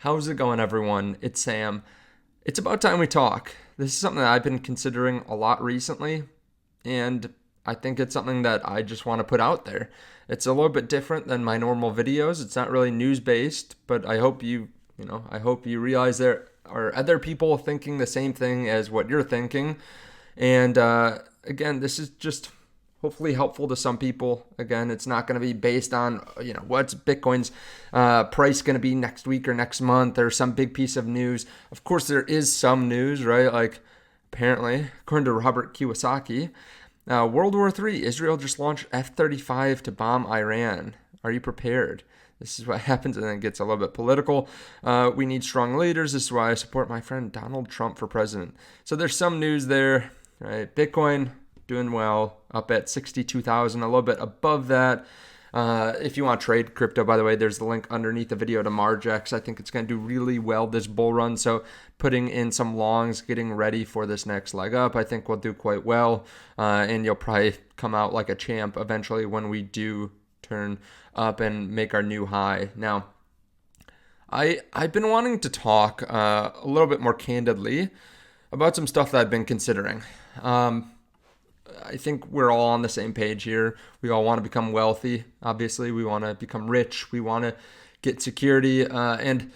How's it going, everyone? It's Sam. It's about time we talk. This is something that I've been considering a lot recently, and I think it's something that I just want to put out there. It's a little bit different than my normal videos. It's not really news-based, but I hope I hope you realize there are other people thinking the same thing as what you're thinking. And again, this is just hopefully helpful to some people. Again, it's not going to be based on, what's Bitcoin's price going to be next week or next month or some big piece of news. Of course, there is some news, right? Like apparently, according to Robert Kiyosaki, World War III, Israel just launched F-35 to bomb Iran. Are you prepared? This is what happens, and then it gets a little bit political. We need strong leaders. This is why I support my friend Donald Trump for president. So there's some news there, right? Bitcoin doing well, up at 62,000, a little bit above that. If you want to trade crypto, by the way, there's the link underneath the video to Margex. I think it's going to do really well this bull run. So putting in some longs, getting ready for this next leg up, I think we'll do quite well. And you'll probably come out like a champ eventually when we do turn up and make our new high. Now, I've been wanting to talk a little bit more candidly about some stuff that I've been considering. I think we're all on the same page here. We all want to become wealthy. Obviously, we want to become rich. We want to get security. And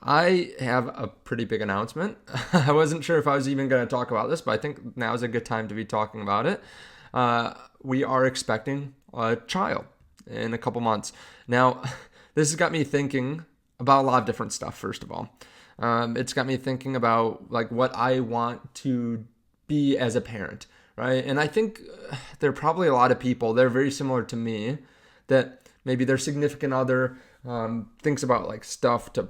I have a pretty big announcement. I wasn't sure if I was even going to talk about this, but I think now is a good time to be talking about it. We are expecting a child in a couple months. Now, this has got me thinking about a lot of different stuff, first of all. It's got me thinking about like what I want to be as a parent, right? And I think there are probably a lot of people, they're very similar to me, that maybe their significant other thinks about like stuff to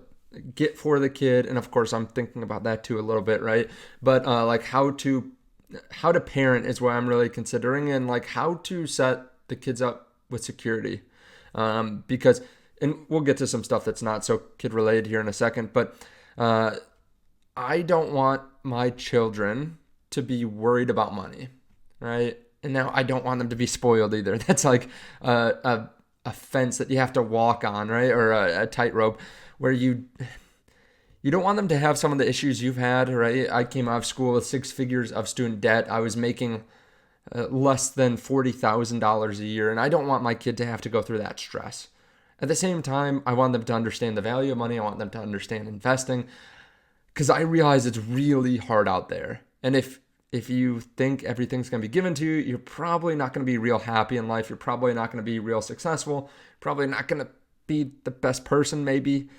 get for the kid. And of course, I'm thinking about that too a little bit, right? But like how to parent is what I'm really considering, and like how to set the kids up with security. Because, and we'll get to some stuff that's not so kid related here in a second, but I don't want my children to be worried about money, right? And now I don't want them to be spoiled either. That's like a fence that you have to walk on, right? Or a tightrope where you don't want them to have some of the issues you've had, right? I came out of school with 6 figures of student debt. I was making less than $40,000 a year, and I don't want my kid to have to go through that stress. At the same time, I want them to understand the value of money. I want them to understand investing, because I realize it's really hard out there. And if you think everything's going to be given to you, you're probably not going to be real happy in life. You're probably not going to be real successful. Probably not going to be the best person, maybe.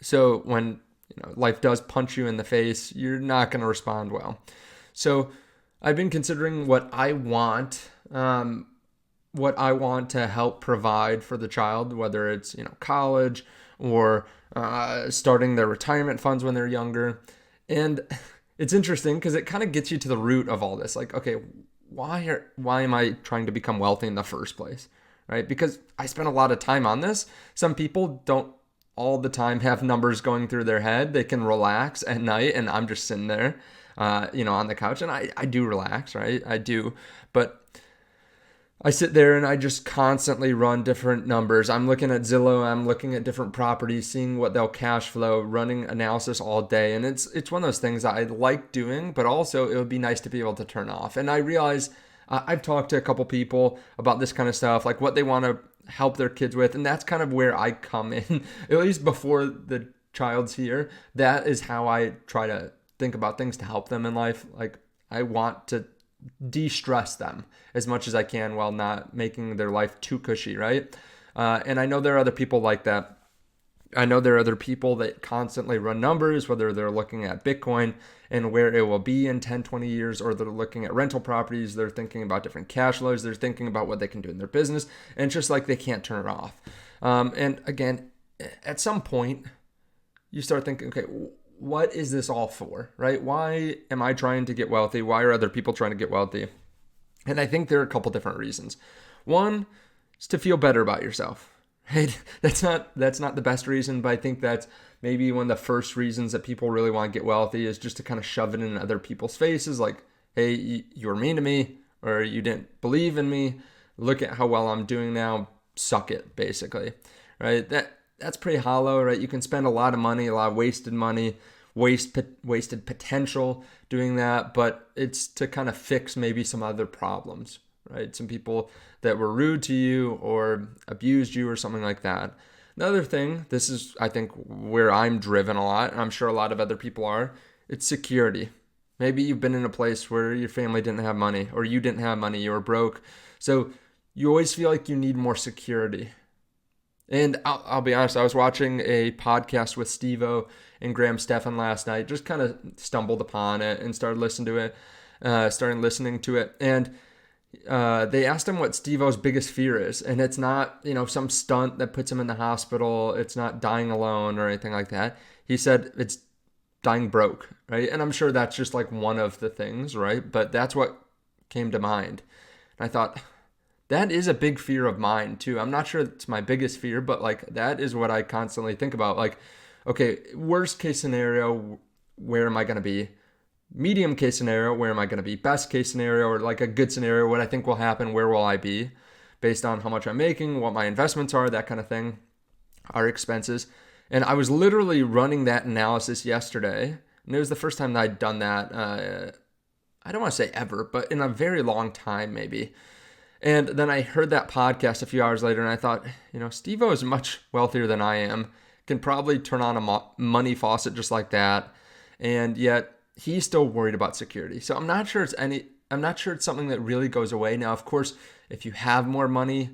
So when life does punch you in the face, you're not going to respond well. So I've been considering what I want to help provide for the child, whether it's college or starting their retirement funds when they're younger. And it's interesting because it kind of gets you to the root of all this. Like, okay, why am I trying to become wealthy in the first place, right? Because I spent a lot of time on this. Some people don't all the time have numbers going through their head. They can relax at night, and I'm just sitting there, on the couch, and I do relax, right? I do, but I sit there and I just constantly run different numbers. I'm looking at Zillow, I'm looking at different properties, seeing what they'll cash flow, running analysis all day. And it's one of those things that I like doing, but also it would be nice to be able to turn off. And I realize I've talked to a couple people about this kind of stuff, like what they want to help their kids with. And that's kind of where I come in, at least before the child's here. That is how I try to think about things to help them in life. Like I want to de-stress them as much as I can while not making their life too cushy, right? And I know there are other people like that. I know there are other people that constantly run numbers, whether they're looking at Bitcoin and where it will be in 10, 20 years, or they're looking at rental properties. They're thinking about different cash flows. They're thinking about what they can do in their business. And it's just like they can't turn it off. And again, at some point, you start thinking, okay, what is this all for, right? Why am I trying to get wealthy? Why are other people trying to get wealthy? And I think there are a couple different reasons. One is to feel better about yourself, right? That's not the best reason, but I think that's maybe one of the first reasons that people really want to get wealthy, is just to kind of shove it in other people's faces. Like, hey, you were mean to me, or you didn't believe in me. Look at how well I'm doing now. Suck it, basically, right? that's pretty hollow, right? You can spend a lot of money, a lot of wasted money, wasted potential doing that, but it's to kind of fix maybe some other problems, right? Some people that were rude to you or abused you or something like that. Another thing, this is, I think, where I'm driven a lot, and I'm sure a lot of other people are, it's security. Maybe you've been in a place where your family didn't have money, or you didn't have money, you were broke. So you always feel like you need more security. And I'll be honest, I was watching a podcast with Steve-O and Graham Stephan last night, just kind of stumbled upon it and started listening to it. And they asked him what Steve-O's biggest fear is. And it's not, some stunt that puts him in the hospital. It's not dying alone or anything like that. He said it's dying broke, right? And I'm sure that's just like one of the things, right? But that's what came to mind. And I thought, that is a big fear of mine too. I'm not sure it's my biggest fear, but like that is what I constantly think about. Like, okay, worst case scenario, where am I going to be? Medium case scenario, where am I going to be? Best case scenario, or like a good scenario, what I think will happen, where will I be? Based on how much I'm making, what my investments are, that kind of thing, our expenses. And I was literally running that analysis yesterday. And it was the first time that I'd done that. I don't want to say ever, but in a very long time, maybe. And then I heard that podcast a few hours later and I thought, Steve-O is much wealthier than I am, can probably turn on a money faucet just like that. And yet he's still worried about security. So I'm not sure it's something that really goes away. Now, of course, if you have more money,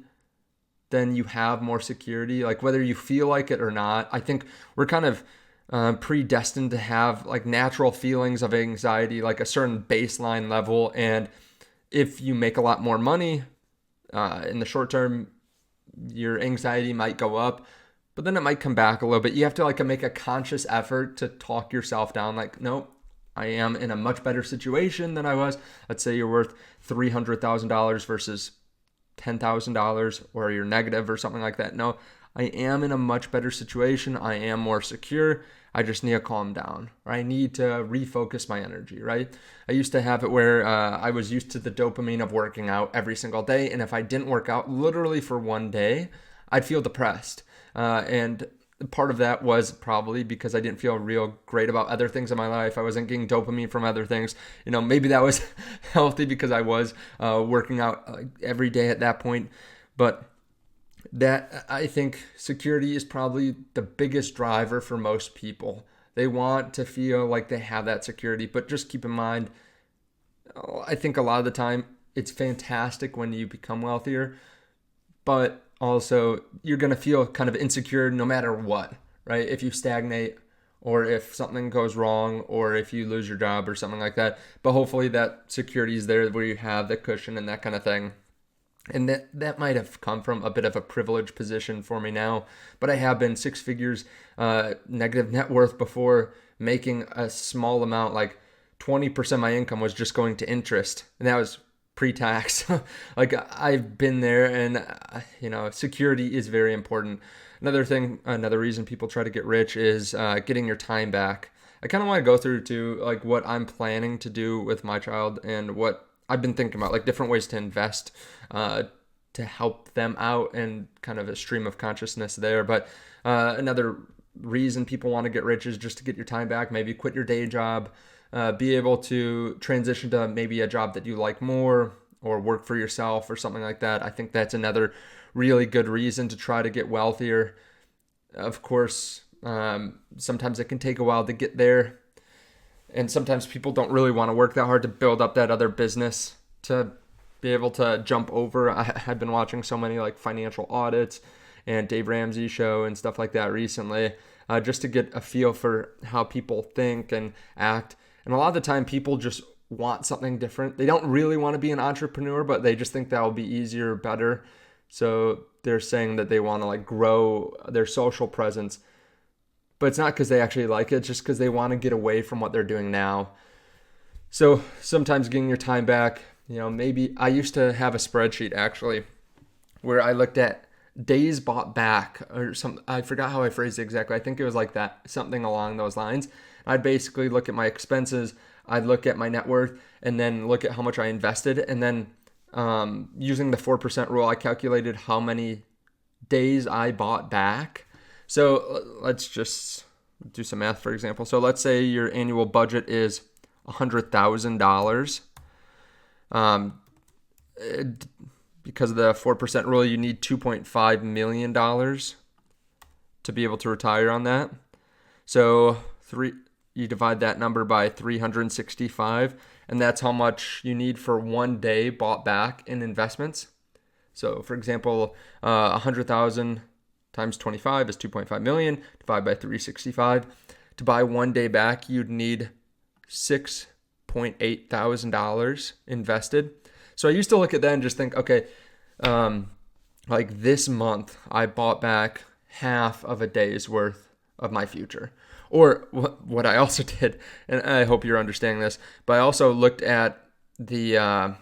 then you have more security, like whether you feel like it or not. I think we're kind of predestined to have like natural feelings of anxiety, like a certain baseline level. And if you make a lot more money, in the short term, your anxiety might go up, but then it might come back a little bit. You have to like make a conscious effort to talk yourself down. Like, nope, I am in a much better situation than I was. Let's say you're worth $300,000 versus $10,000, or you're negative or something like that. No, I am in a much better situation. I am more secure. I just need to calm down, or I need to refocus my energy, right? I used to have it where I was used to the dopamine of working out every single day. And if I didn't work out literally for one day, I'd feel depressed. And part of that was probably because I didn't feel real great about other things in my life. I wasn't getting dopamine from other things. Maybe that was healthy because I was working out every day at that point. But that, I think security is probably the biggest driver for most people. They want to feel like they have that security, but just keep in mind, I think a lot of the time it's fantastic when you become wealthier, but also you're going to feel kind of insecure no matter what, right? If you stagnate, or if something goes wrong, or if you lose your job or something like that. But hopefully that security is there where you have the cushion and that kind of thing. And that might have come from a bit of a privileged position for me now, but I have been six figures negative net worth before, making a small amount, like 20% of my income was just going to interest, and that was pre-tax. Like I've been there, and security is very important. Another reason people try to get rich is getting your time back. I kind of want to go through to like what I'm planning to do with my child and what I've been thinking about, like different ways to invest to help them out, and kind of a stream of consciousness there. But another reason people want to get rich is just to get your time back, maybe quit your day job, be able to transition to maybe a job that you like more, or work for yourself or something like that. I think that's another really good reason to try to get wealthier. Of course, sometimes it can take a while to get there. And sometimes people don't really want to work that hard to build up that other business to be able to jump over. I've been watching so many like financial audits and Dave Ramsey show and stuff like that recently, just to get a feel for how people think and act. And a lot of the time people just want something different. They don't really want to be an entrepreneur, but they just think that will be easier, better. So they're saying that they want to like grow their social presence. But it's not because they actually like it, it's just because they want to get away from what they're doing now. So sometimes getting your time back, maybe I used to have a spreadsheet actually where I looked at days bought back or something. I forgot how I phrased it exactly. I think it was like that, something along those lines. I'd basically look at my expenses, I'd look at my net worth, and then look at how much I invested. And then using the 4% rule, I calculated how many days I bought back. So let's just do some math, for example. So let's say your annual budget is $100,000. Because of the 4% rule, you need $2.5 million to be able to retire on that. So you divide that number by 365, and that's how much you need for 1 day bought back in investments. So for example, 100,000 times 25 is 2.5 million, divided by 365. To buy 1 day back, you'd need $6.8 thousand invested. So I used to look at that and just think, okay, like this month I bought back half of a day's worth of my future. Or what I also did, and I hope you're understanding this, but I also looked at the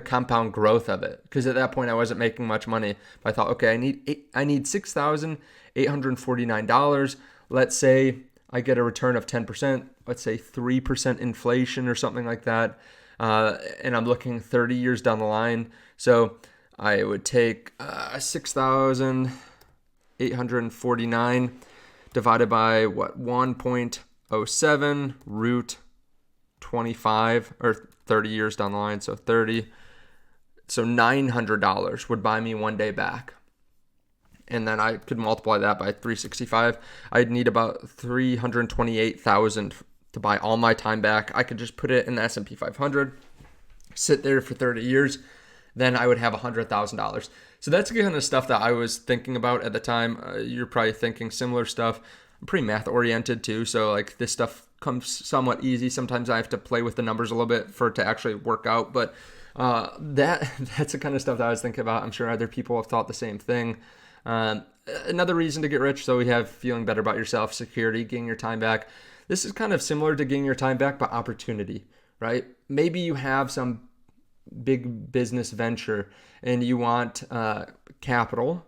compound growth of it, because at that point I wasn't making much money. But I thought, okay, I need $6,849. Let's say I get a return of 10%. Let's say 3% inflation or something like that, and I'm looking 30 years down the line. So I would take 6,849 divided by 1.07 root 25, or 30 years down the line, so 30. So $900 would buy me 1 day back. And then I could multiply that by 365. I'd need about 328,000 to buy all my time back. I could just put it in the S&P 500, sit there for 30 years, then I would have $100,000. So that's the kind of stuff that I was thinking about at the time. You're probably thinking similar stuff. I'm pretty math oriented too, so like this stuff comes somewhat easy. Sometimes I have to play with the numbers a little bit for it to actually work out, but that's the kind of stuff that I was thinking about. I'm sure other people have thought the same thing. Another reason to get rich, so we have feeling better about yourself, security, getting your time back. This is kind of similar to getting your time back, but opportunity, right? Maybe you have some big business venture and you want capital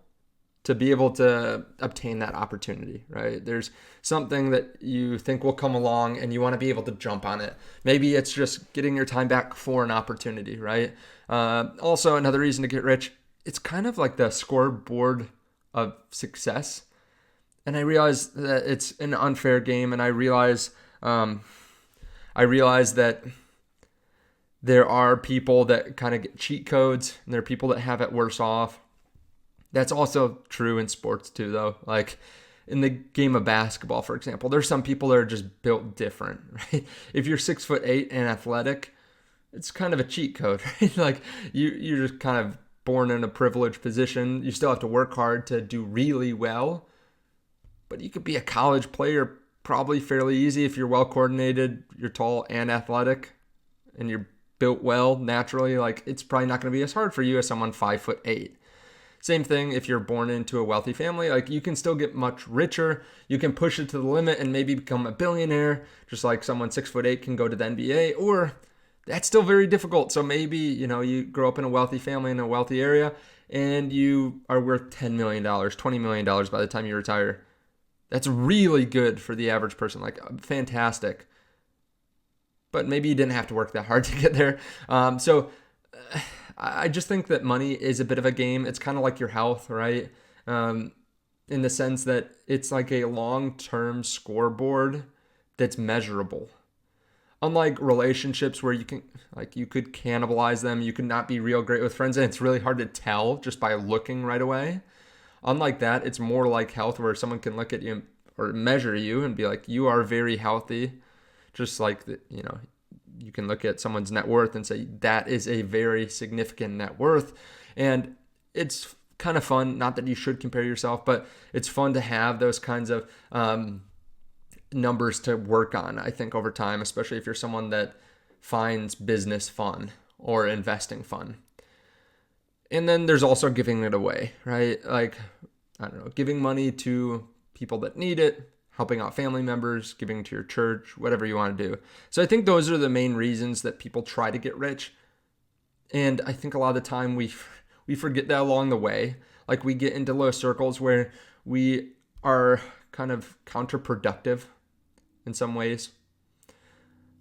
to be able to obtain that opportunity, right? There's something that you think will come along and you want to be able to jump on it. Maybe it's just getting your time back for an opportunity, right? Also, another reason to get rich, it's kind of like the scoreboard of success. And I realize that it's an unfair game, and I realize that there are people that kind of get cheat codes, and there are people that have it worse off. That's also true in sports too, though. Like in the game of basketball, for example, there's some people that are just built different, right? If you're 6'8" and athletic, it's kind of a cheat code, right? Like you're just kind of born in a privileged position. You still have to work hard to do really well, but you could be a college player probably fairly easy if you're well coordinated, you're tall and athletic, and you're built well naturally. Like it's probably not going to be as hard for you as someone 5'8". Same thing if you're born into a wealthy family. Like you can still get much richer. You can push it to the limit and maybe become a billionaire, just like someone 6'8" can go to the NBA, or that's still very difficult. So maybe, you grow up in a wealthy family in a wealthy area and you are worth $10 million, $20 million by the time you retire. That's really good for the average person, like fantastic. But maybe you didn't have to work that hard to get there. So I just think that money is a bit of a game. It's kind of like your health, right? In the sense that it's like a long-term scoreboard that's measurable. Unlike relationships where you could cannibalize them, you could not be real great with friends, and it's really hard to tell just by looking right away. Unlike that, it's more like health, where someone can look at you or measure you and be like, you are very healthy. Just like, you can look at someone's net worth and say, that is a very significant net worth. And it's kind of fun, not that you should compare yourself, but it's fun to have those kinds of numbers to work on, I think, over time, especially if you're someone that finds business fun or investing fun. And then there's also giving it away, right? Like, I don't know, giving money to people that need it, helping out family members, giving to your church, whatever you want to do. So I think those are the main reasons that people try to get rich. And I think a lot of the time we forget that along the way. Like we get into low circles where we are kind of counterproductive in some ways.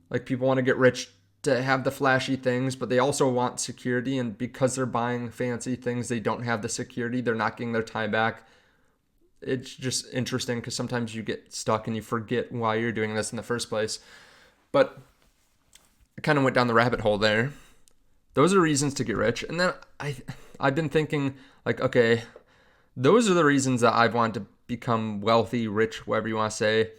Like people want to get rich to have the flashy things, but they also want security. And because they're buying fancy things, they don't have the security. They're not getting their time back. it's just interesting because sometimes you get stuck and you forget why you're doing this in the first place. But I kind of went down the rabbit hole there. Those are reasons to get rich. And then I've been thinking like, okay, those are the reasons that I want to become wealthy, rich, whatever you want to say.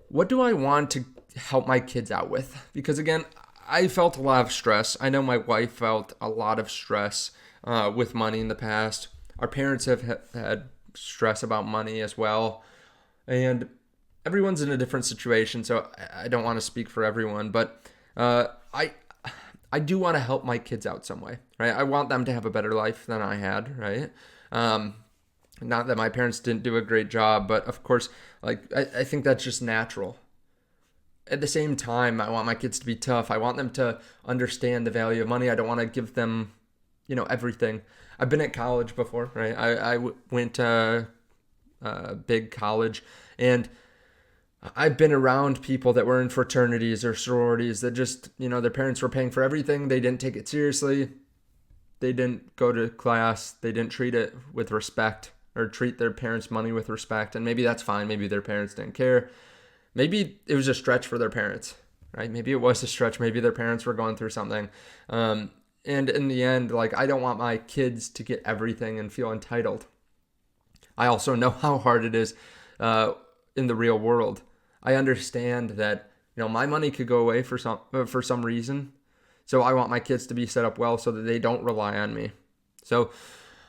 What do I want to help my kids out with? Because again, I felt a lot of stress. I know my wife felt a lot of stress with money in the past. Our parents have had stress about money as well. And everyone's in a different situation, so I don't want to speak for everyone. But I do want to help my kids out some way, right? I want them to have a better life than I had, right? Not that my parents didn't do a great job, but of course, like I think that's just natural. At the same time, I want my kids to be tough. I want them to understand the value of money. I don't want to give them, everything. I've been at college before, right? I went to a big college, and I've been around people that were in fraternities or sororities that just, their parents were paying for everything. They didn't take it seriously. They didn't go to class. They didn't treat it with respect or treat their parents' money with respect. And maybe that's fine. Maybe their parents didn't care. Maybe it was a stretch for their parents, right? Maybe it was a stretch. Maybe their parents were going through something. And in the end, like, I don't want my kids to get everything and feel entitled. I also know how hard it is in the real world. I understand that, my money could go away for some reason. So I want my kids to be set up well so that they don't rely on me. So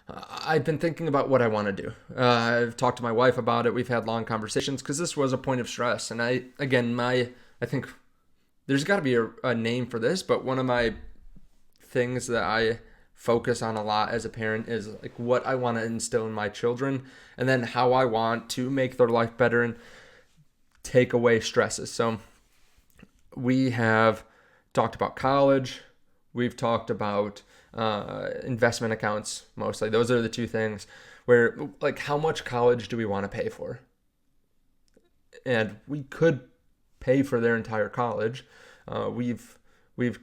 I've been thinking about what I want to do. I've talked to my wife about it. We've had long conversations because this was a point of stress. And I think there's got to be a name for this, but one of my things that I focus on a lot as a parent is like what I want to instill in my children and then how I want to make their life better and take away stresses. So we have talked about college. We've talked about investment accounts mostly. Those are the two things where, like, how much college do we want to pay for? And we could pay for their entire college. We've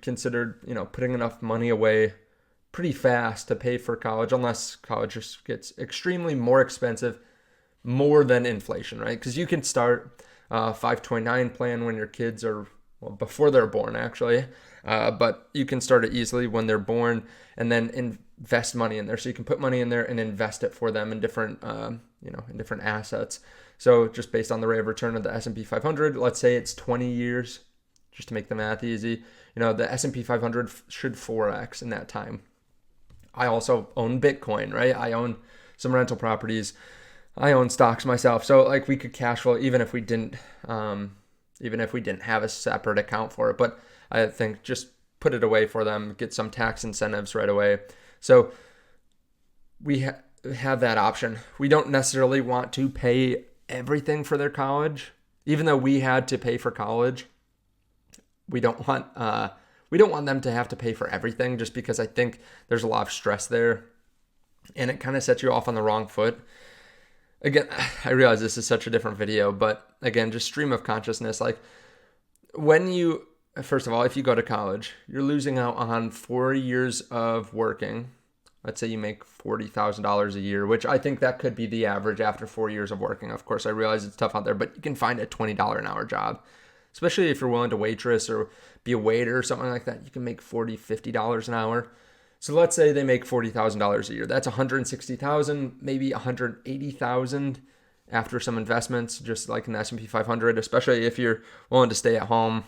considered, putting enough money away pretty fast to pay for college, unless college just gets extremely more expensive, more than inflation, right? Because you can start a 529 plan when your kids are, before they're born, actually. But you can start it easily when they're born and then invest money in there. So you can put money in there and invest it for them in different, in different assets. So just based on the rate of return of the S&P 500, let's say it's 20 years, just to make the math easy. The S&P 500 should 4x in that time. I also own Bitcoin, right? I own some rental properties. I own stocks myself. So like we could cash flow even if we didn't have a separate account for it. But I think just put it away for them, get some tax incentives right away. So we have that option. We don't necessarily want to pay everything for their college, even though we had to pay for college. We don't want them to have to pay for everything, just because I think there's a lot of stress there, and it kind of sets you off on the wrong foot. Again, I realize this is such a different video, but again, just stream of consciousness. Like first of all, if you go to college, you're losing out on 4 years of working. Let's say you make $40,000 a year, which I think that could be the average after 4 years of working. Of course, I realize it's tough out there, but you can find a $20 an hour job, especially if you're willing to waitress or be a waiter or something like that. You can make $40, $50 an hour. So let's say they make $40,000 a year. That's $160,000, maybe $180,000 after some investments, just like in the S&P 500, especially if you're willing to stay at home.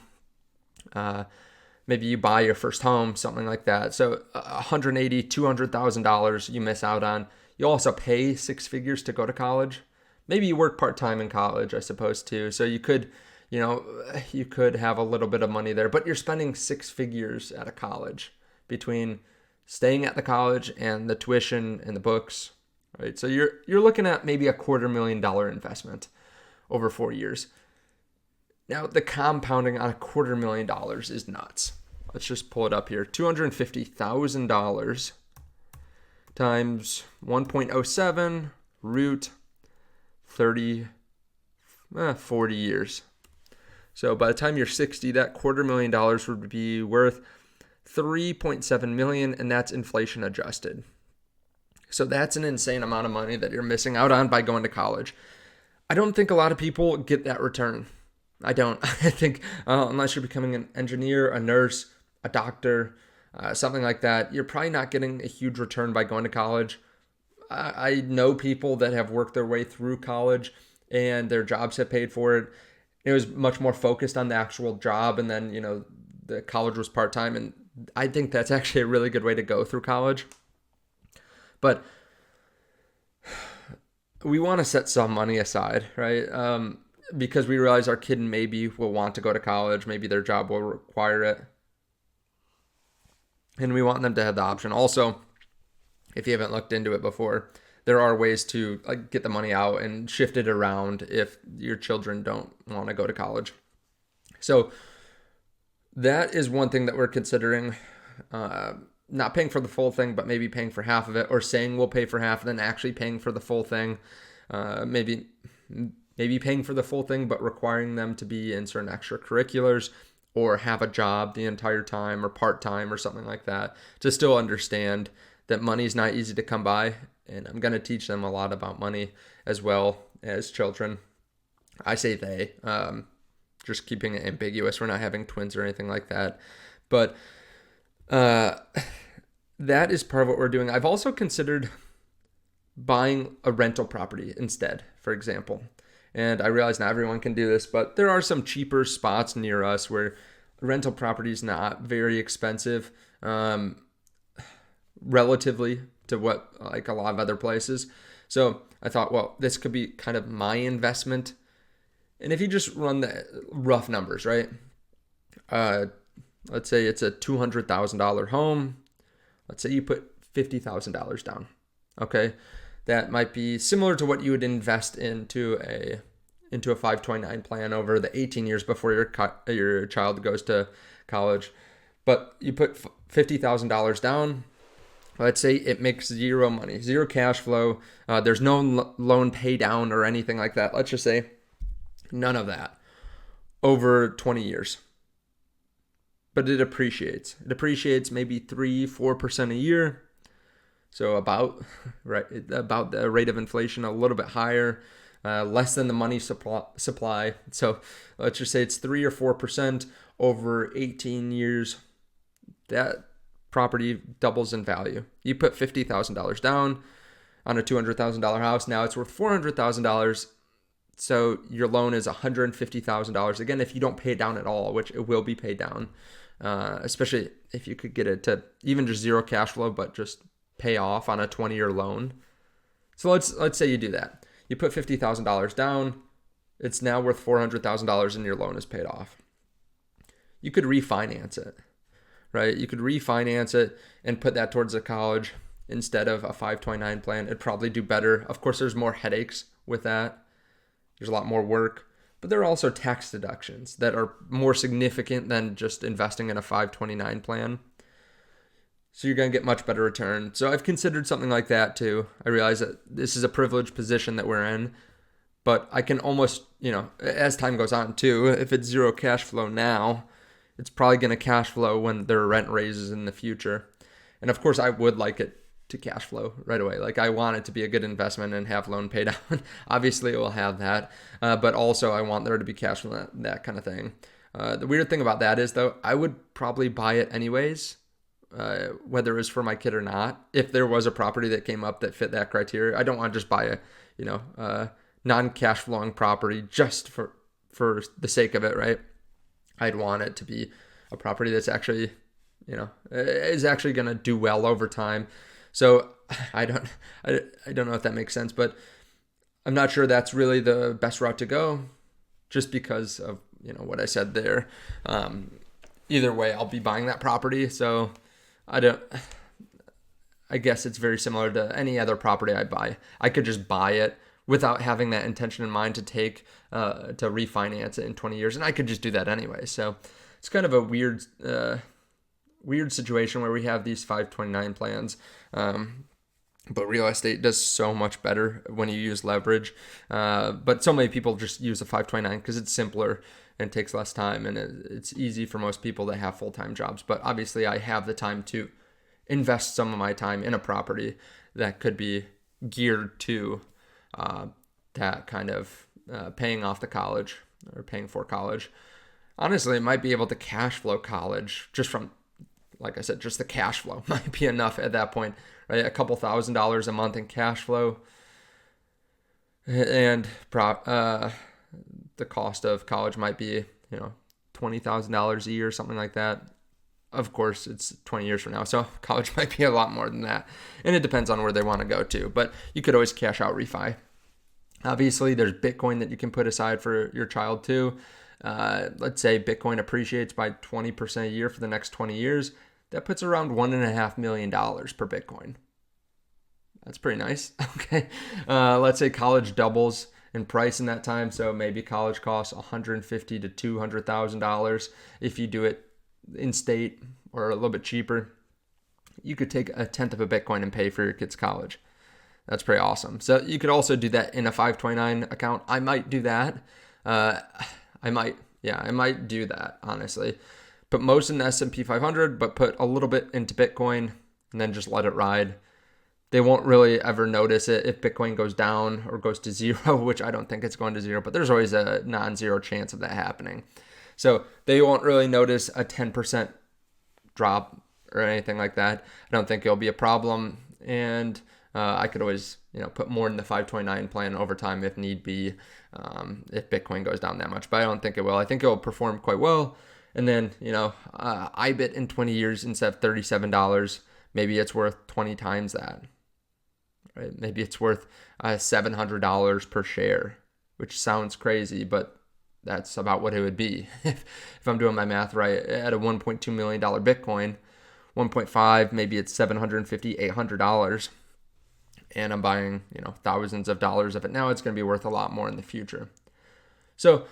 Maybe you buy your first home, something like that. So $180,000, $200,000 you miss out on. You also pay six figures to go to college. Maybe you work part-time in college, I suppose, too. So you could have a little bit of money there, but you're spending six figures at a college between staying at the college and the tuition and the books, right? So you're looking at maybe a $250,000 investment over 4 years. Now, the compounding on $250,000 is nuts. Let's just pull it up here. $250,000 times 1.07 root 40 years. So by the time you're 60, that $250,000 would be worth $3.7 million, and that's inflation adjusted. So that's an insane amount of money that you're missing out on by going to college. I don't think a lot of people get that return. I don't. I think unless you're becoming an engineer, a nurse, a doctor, something like that, you're probably not getting a huge return by going to college. I know people that have worked their way through college and their jobs have paid for it. It was much more focused on the actual job, and then, the college was part-time, and I think that's actually a really good way to go through college. But we want to set some money aside, right? Because we realize our kid maybe will want to go to college, maybe their job will require it, and we want them to have the option. Also, if you haven't looked into it before, there are ways to get the money out and shift it around if your children don't want to go to college. So that is one thing that we're considering, not paying for the full thing, but maybe paying for half of it, or saying we'll pay for half and then actually paying for the full thing. Maybe paying for the full thing, but requiring them to be in certain extracurriculars or have a job the entire time or part-time or something like that, to still understand that money is not easy to come by. And I'm going to teach them a lot about money as well as children. I say they, just keeping it ambiguous. We're not having twins or anything like that. But that is part of what we're doing. I've also considered buying a rental property instead, for example. And I realize not everyone can do this, but there are some cheaper spots near us where rental property is not very expensive, relatively to what a lot of other places. So I thought, well, this could be kind of my investment. And if you just run the rough numbers, right? Let's say it's a $200,000 home. Let's say you put $50,000 down. Okay. That might be similar to what you would invest into a 529 plan over the 18 years before your child goes to college. But you put $50,000 down. Let's say it makes zero money, zero cash flow. There's no loan pay down or anything like that. Let's just say none of that over 20 years. But it appreciates. It appreciates maybe 3-4% a year. So about the rate of inflation, a little bit higher, less than the money supply. So let's just say it's 3 or 4% over 18 years. That property doubles in value. You put $50,000 down on a $200,000 house. Now it's worth $400,000. So your loan is $150,000. Again, if you don't pay it down at all, which it will be paid down, especially if you could get it to even just zero cash flow, but just pay off on a 20-year loan. So let's say you do that. You put $50,000 down. It's now worth $400,000 and your loan is paid off. You could refinance it, right? You could refinance it and put that towards a college instead of a 529 plan. It'd probably do better. Of course, there's more headaches with that. There's a lot more work, but there are also tax deductions that are more significant than just investing in a 529 plan. So you're going to get much better return. So I've considered something like that too. I realize that this is a privileged position that we're in, but I can almost, as time goes on too, if it's zero cash flow now, it's probably going to cash flow when there are rent raises in the future. And of course, I would like it to cash flow right away. I want it to be a good investment and have loan pay down. Obviously, it will have that. But also, I want there to be cash flow, that kind of thing. The weird thing about that is, though, I would probably buy it anyways, whether it was for my kid or not. If there was a property that came up that fit that criteria, I don't want to just buy a non-cash flowing property just for the sake of it, right? I'd want it to be a property that's actually, is actually going to do well over time. So I don't know if that makes sense, but I'm not sure that's really the best route to go, just because of what I said there. Either way, I'll be buying that property, so I guess it's very similar to any other property I buy. I could just buy it without having that intention in mind to refinance it in 20 years, and I could just do that anyway. So it's kind of a weird situation where we have these 529 plans. But real estate does so much better when you use leverage. But so many people just use a 529 because it's simpler and takes less time, and it's easy for most people that have full-time jobs. But obviously I have the time to invest some of my time in a property that could be geared to that kind of paying off the college or paying for college. Honestly, it might be able to cash flow college just from, like I said, just the cash flow might be enough at that point, right? A couple $1,000s a month in cash flow, and the cost of college might be, $20,000 a year, something like that. Of course, it's 20 years from now, so college might be a lot more than that, and it depends on where they want to go to. But you could always cash out refi. Obviously, there's Bitcoin that you can put aside for your child too. Let's say Bitcoin appreciates by 20% a year for the next 20 years. That puts around $1.5 million per Bitcoin. That's pretty nice. Okay. Let's say college doubles in price in that time. So maybe college costs $150,000 to $200,000 if you do it in state or a little bit cheaper. You could take a tenth of a Bitcoin and pay for your kid's college. That's pretty awesome. So you could also do that in a 529 account. I might do that. I might do that, honestly. Put most in the S&P 500, but put a little bit into Bitcoin and then just let it ride. They won't really ever notice it if Bitcoin goes down or goes to zero, which I don't think it's going to zero, but there's always a non-zero chance of that happening. So they won't really notice a 10% drop or anything like that. I don't think it'll be a problem. And I could always, put more in the 529 plan over time if need be, if Bitcoin goes down that much. But I don't think it will. I think it will perform quite well. And then, IBIT in 20 years instead of $37, maybe it's worth 20 times that. Right? Maybe it's worth $700 per share, which sounds crazy, but that's about what it would be if I'm doing my math right. At a $1.2 million Bitcoin, 1.5, maybe it's $750, $800. And I'm buying, thousands of dollars of it now. It's going to be worth a lot more in the future. So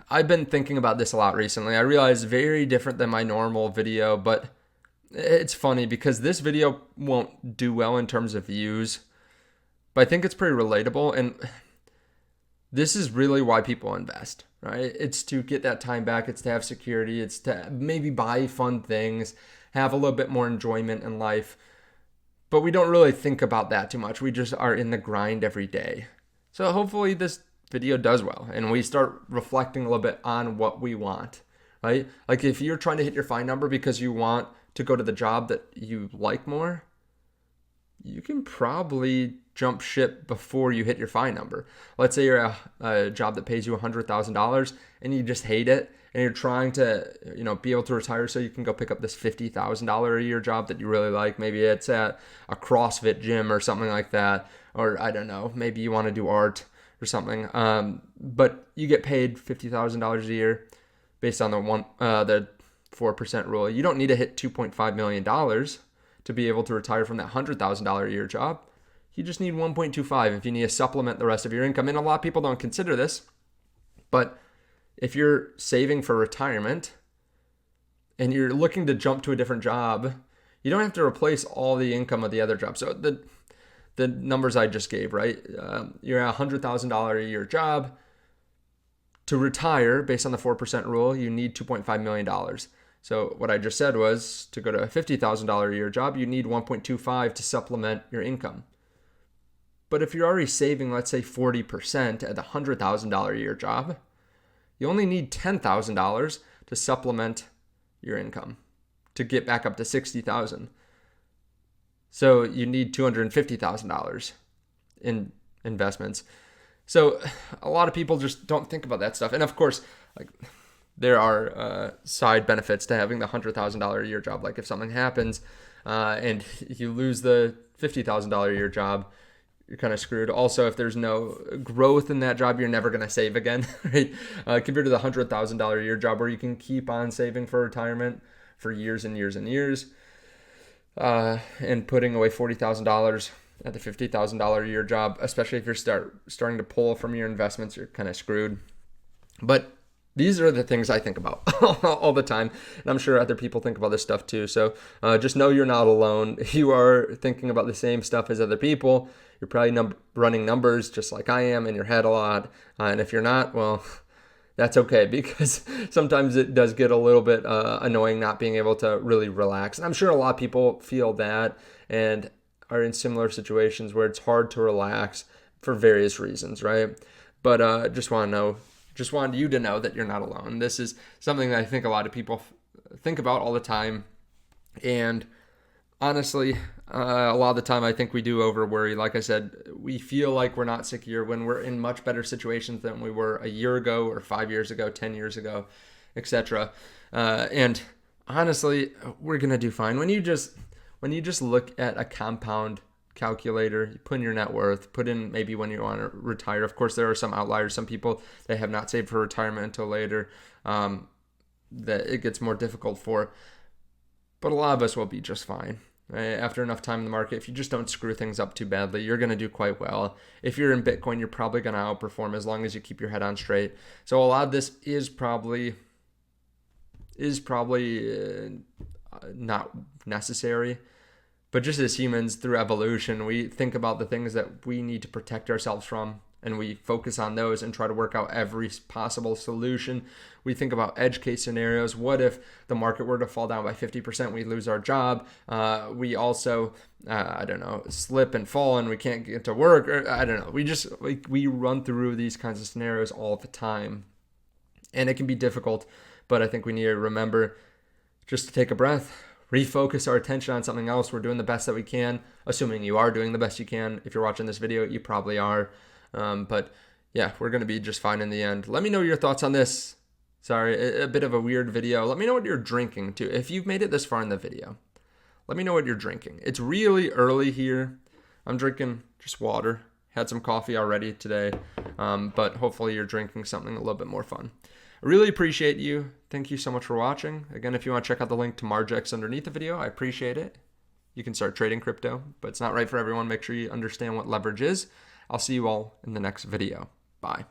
I've been thinking about this a lot recently. I realize very different than my normal video, but it's funny because this video won't do well in terms of views, but I think it's pretty relatable. And this is really why people invest, right? It's to get that time back. It's to have security. It's to maybe buy fun things, have a little bit more enjoyment in life. But we don't really think about that too much. We just are in the grind every day. So hopefully this video does well and we start reflecting a little bit on what we want, right? Like if you're trying to hit your FI number because you want to go to the job that you like more, you can probably jump ship before you hit your FI number. Let's say you're a job that pays you $100,000 and you just hate it and you're trying to, be able to retire so you can go pick up this $50,000 a year job that you really like. Maybe it's at a CrossFit gym or something like that. Or I don't know, maybe you want to do art or something. But you get paid $50,000 a year based on the 4% rule. You don't need to hit $2.5 million to be able to retire from that $100,000 a year job. You just need 1.25 if you need to supplement the rest of your income. And a lot of people don't consider this, but if you're saving for retirement and you're looking to jump to a different job, you don't have to replace all the income of the other job. So the numbers I just gave, right? You're at a $100,000 a year job. To retire, based on the 4% rule, you need $2.5 million. So what I just said was to go to a $50,000 a year job, you need 1.25 to supplement your income. But if you're already saving, let's say 40% at the $100,000 a year job, you only need $10,000 to supplement your income to get back up to $60,000. So you need $250,000 in investments. So a lot of people just don't think about that stuff. And of course, there are side benefits to having the $100,000 a year job. Like if something happens and you lose the $50,000 a year job, you're kind of screwed. Also, if there's no growth in that job, you're never going to save again, right? Compared to the $100,000 a year job where you can keep on saving for retirement for years and years and years, and putting away $40,000 at the $50,000 a year job, especially if you're starting to pull from your investments, you're kind of screwed. But these are the things I think about all the time. And I'm sure other people think about this stuff too. So just know you're not alone. You are thinking about the same stuff as other people. You're probably running numbers just like I am in your head a lot. And if you're not, well, that's okay, because sometimes it does get a little bit annoying not being able to really relax. And I'm sure a lot of people feel that. And are in similar situations where it's hard to relax for various reasons, right? But just wanted you to know that you're not alone. This is something that I think a lot of people think about all the time. And honestly, a lot of the time I think we do over worry. Like I said, we feel like we're not secure when we're in much better situations than we were a year ago or 5 years ago, 10 years ago, etc. And honestly, we're going to do fine. When you just look at a compound calculator, you put in your net worth, put in maybe when you want to retire. Of course, there are some outliers, some people they have not saved for retirement until later, that it gets more difficult for. But a lot of us will be just fine. Right? After enough time in the market, if you just don't screw things up too badly, you're going to do quite well. If you're in Bitcoin, you're probably going to outperform as long as you keep your head on straight. So a lot of this is probably not necessary. But just as humans, through evolution, we think about the things that we need to protect ourselves from, and we focus on those and try to work out every possible solution. We think about edge case scenarios. What if the market were to fall down by 50%, we lose our job? We also, slip and fall and we can't get to work. Or I don't know. We run through these kinds of scenarios all the time. And it can be difficult, but I think we need to remember just to take a breath, refocus our attention on something else. We're doing the best that we can, assuming you are doing the best you can. If you're watching this video, you probably are. But yeah, we're going to be just fine in the end. Let me know your thoughts on this. Sorry, a bit of a weird video. Let me know what you're drinking too. If you've made it this far in the video, let me know what you're drinking. It's really early here. I'm drinking just water. Had some coffee already today. But hopefully you're drinking something a little bit more fun. I really appreciate you. Thank you so much for watching. Again, if you want to check out the link to Margex underneath the video, I appreciate it. You can start trading crypto, but it's not right for everyone. Make sure you understand what leverage is. I'll see you all in the next video. Bye.